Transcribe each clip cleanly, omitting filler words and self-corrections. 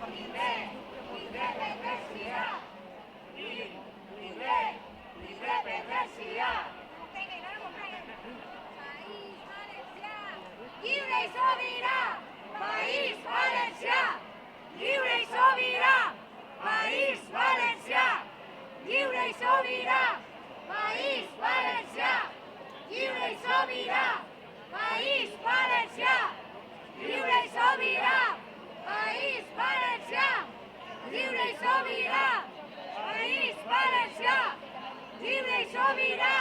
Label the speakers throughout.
Speaker 1: Libre, libre per Grècia. Libre, libre per Grècia. País valencià, lliure i sobirà. País valencià, lliure i sobirà. País valencià, lliure i sobirà. País valencià, lliure i sobirà. País valencià, lliure i sobirà. País valencià, lliure i sobirà. País valencià, lliure i sobirà.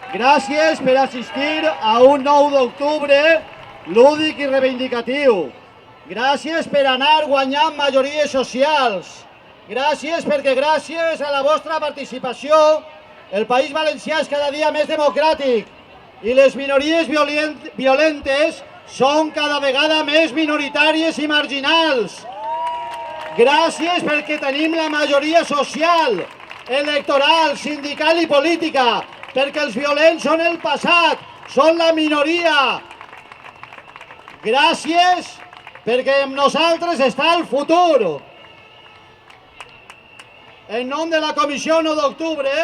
Speaker 2: Gràcies per assistir a un 9 d'octubre lúdic i reivindicatiu. Gràcies per anar guanyant majories socials. Gràcies perquè gràcies a la vostra participació el País Valencià és cada dia més democràtic i les minories violentes són cada vegada més minoritàries i marginals. Gràcies perquè tenim la majoria social, electoral, sindical i política, perquè els violents són el passat, són la minoria. Gràcies perquè amb nosaltres està el futur. En nom de la Comissió 9 d'Octubre,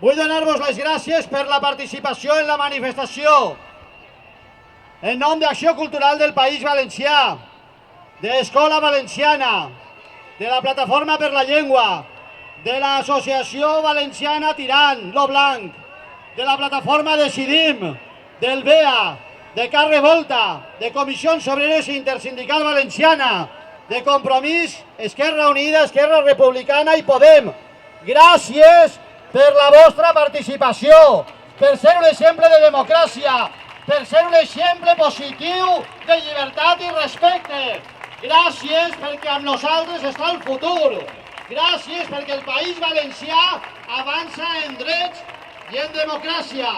Speaker 2: vull donar-vos les gràcies per la participació en la manifestació. En nom d'Acció Cultural del País Valencià, de l'Escola Valenciana, de la Plataforma per la Llengua, de l'Associació Valenciana Tirant lo Blanc, de la Plataforma Decidim, del BEA, de Car Revolta, de Comissions Obreres Intersindical Valenciana, de Compromís, Esquerra Unida, Esquerra Republicana i Podem. Gràcies per la vostra participació, per ser un exemple de democràcia, per ser un exemple positiu de llibertat i respecte. Gràcies perquè amb nosaltres està el futur. Gràcies perquè el País Valencià avança en drets i en democràcia.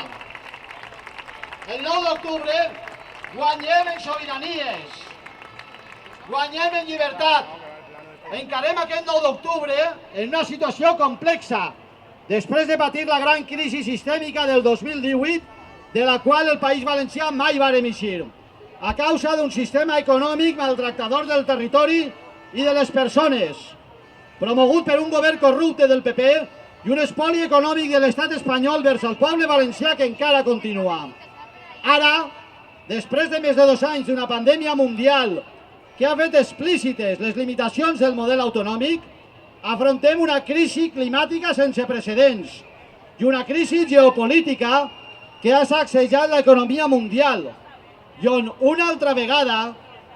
Speaker 2: El 9 d'octubre guanyem en sobiranies, guanyem en llibertat. Encarem aquest 9 d'octubre en una situació complexa, després de patir la gran crisi sistèmica del 2018, de la qual el País Valencià mai va eixir, a causa d'un sistema econòmic maltractador del territori i de les persones, promogut per un govern corrupte del PP i un espoli econòmic de l'estat espanyol vers el poble valencià que encara continua. Ara, després de més de 2 anys d'una pandèmia mundial que ha fet explícites les limitacions del model autonòmic, afrontem una crisi climàtica sense precedents i una crisi geopolítica que ha sacsejat l'economia mundial i on una altra vegada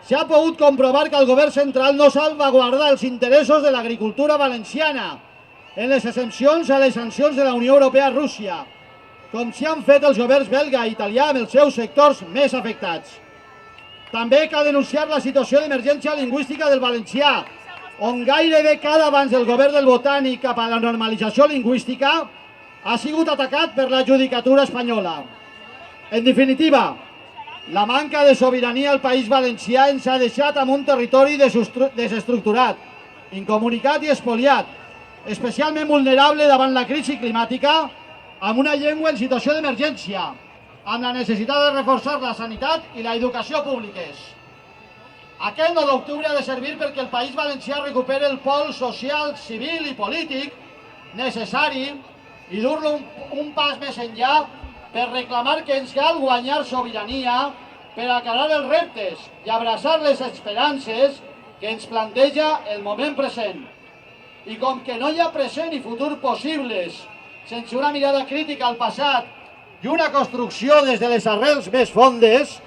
Speaker 2: s'ha pogut comprovar que el govern central no salvaguarda els interessos de l'agricultura valenciana en les exempcions a les sancions de la Unió Europea a Rússia, com s'hi han fet els governs belga i italià amb els seus sectors més afectats. També cal denunciar la situació d'emergència lingüística del valencià, on gairebé cada avanç del govern del Botànic cap a la normalització lingüística ha sigut atacat per la judicatura espanyola. En definitiva, la manca de sobirania al País Valencià ens ha deixat amb un territori desestructurat, incomunicat i espoliat, especialment vulnerable davant la crisi climàtica, amb una llengua en situació d'emergència, amb la necessitat de reforçar la sanitat i l'educació públiques. Aquest 9 d'octubre ha de servir perquè el País Valencià recuperi el pol social, civil i polític necessari i dur-lo un pas més enllà per reclamar que ens cal guanyar sobirania per acabar els reptes i abraçar les esperances que ens planteja el moment present. I com que no hi ha present i futur possibles sense una mirada crítica al passat i una construcció des de les arrels més fondes,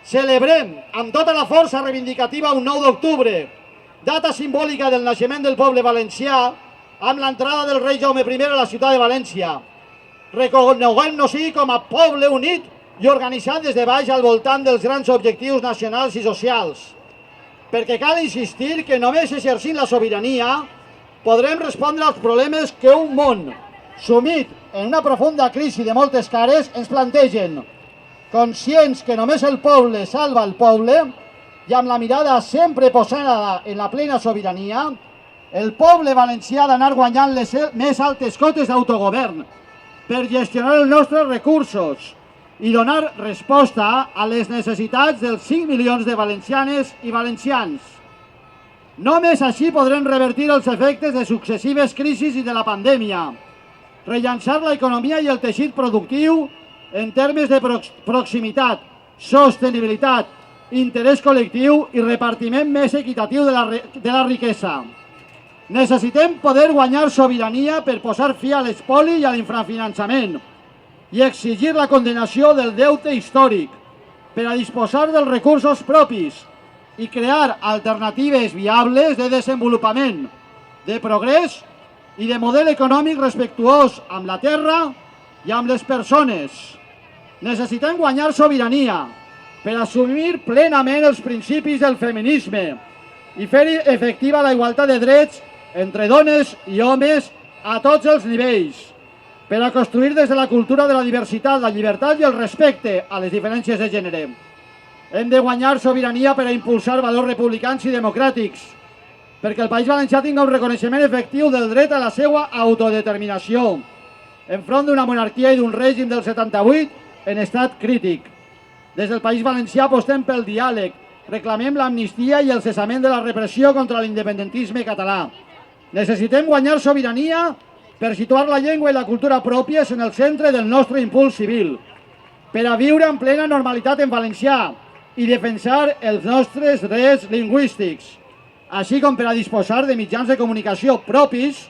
Speaker 2: celebrem amb tota la força reivindicativa un 9 d'octubre, data simbòlica del naixement del poble valencià, amb l'entrada del rei Jaume I a la ciutat de València, reconeguent-nos-hi com a poble unit i organitzat des de baix al voltant dels grans objectius nacionals i socials. Perquè cal insistir que només exercint la sobirania podrem respondre als problemes que un món sumit en una profunda crisi de moltes cares ens plantegen, conscients que només el poble salva el poble i amb la mirada sempre posada en la plena sobirania, el poble valencià ha d'anar guanyant les més altes cotes d'autogovern per gestionar els nostres recursos i donar resposta a les necessitats dels 5 milions de valencianes i valencians. Només així podrem revertir els efectes de successives crisis i de la pandèmia, rellançar l'economia i el teixit productiu en termes de proximitat, sostenibilitat, interès col·lectiu i repartiment més equitatiu de la riquesa. Necessitem poder guanyar sobirania per posar fi a l'espoli i a l'infrafinançament i exigir la condenació del deute històric per a disposar dels recursos propis i crear alternatives viables de desenvolupament, de progrés i de model econòmic respectuós amb la terra, i amb les persones. Necessitem guanyar sobirania per assumir plenament els principis del feminisme i fer efectiva la igualtat de drets entre dones i homes a tots els nivells, per a construir des de la cultura de la diversitat, la llibertat i el respecte a les diferències de gènere. Hem de guanyar sobirania per a impulsar valors republicans i democràtics, perquè el País Valencià tingui un reconeixement efectiu del dret a la seva autodeterminació, enfront d'una monarquia i d'un règim del 78 en estat crític. Des del País Valencià apostem pel diàleg, reclamem l'amnistia i el cessament de la repressió contra l'independentisme català. Necessitem guanyar sobirania per situar la llengua i la cultura pròpies en el centre del nostre impuls civil, per a viure en plena normalitat en valencià i defensar els nostres drets lingüístics, així com per a disposar de mitjans de comunicació propis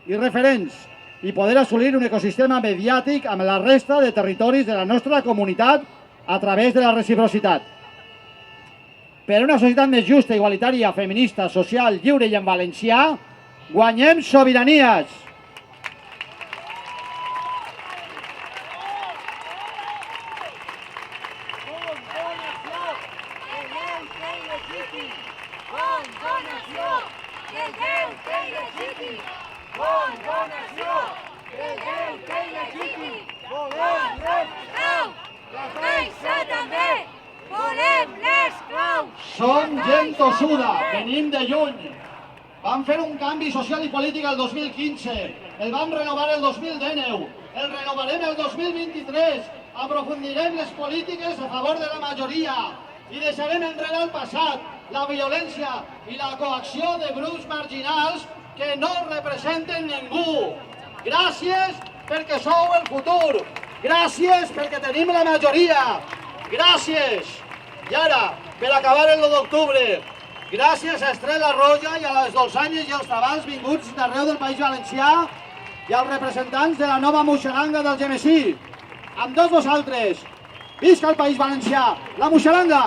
Speaker 2: i referents i poder assolir un ecosistema mediàtic amb la resta de territoris de la nostra comunitat a través de la reciprocitat. Per a una societat més justa, igualitària, feminista, social, lliure i en valencià, guanyem sobiranies! Som gent tossuda, venim de lluny. Vam fer un canvi social i polític el 2015, el vam renovar el 2019, el renovarem el 2023, aprofundirem les polítiques a favor de la majoria i deixarem enrere el passat, la violència i la coacció de grups marginals que no representen ningú. Gràcies perquè sou el futur, gràcies perquè tenim la majoria, gràcies. I ara, per acabar el 1 d'octubre, gràcies a Estrella Roja i a les dolçanyes i els tabals vinguts d'arreu del País Valencià i als representants de la nova Muixeranga del Gemesí. Amb tots vosaltres, visca el País Valencià, la Muixeranga!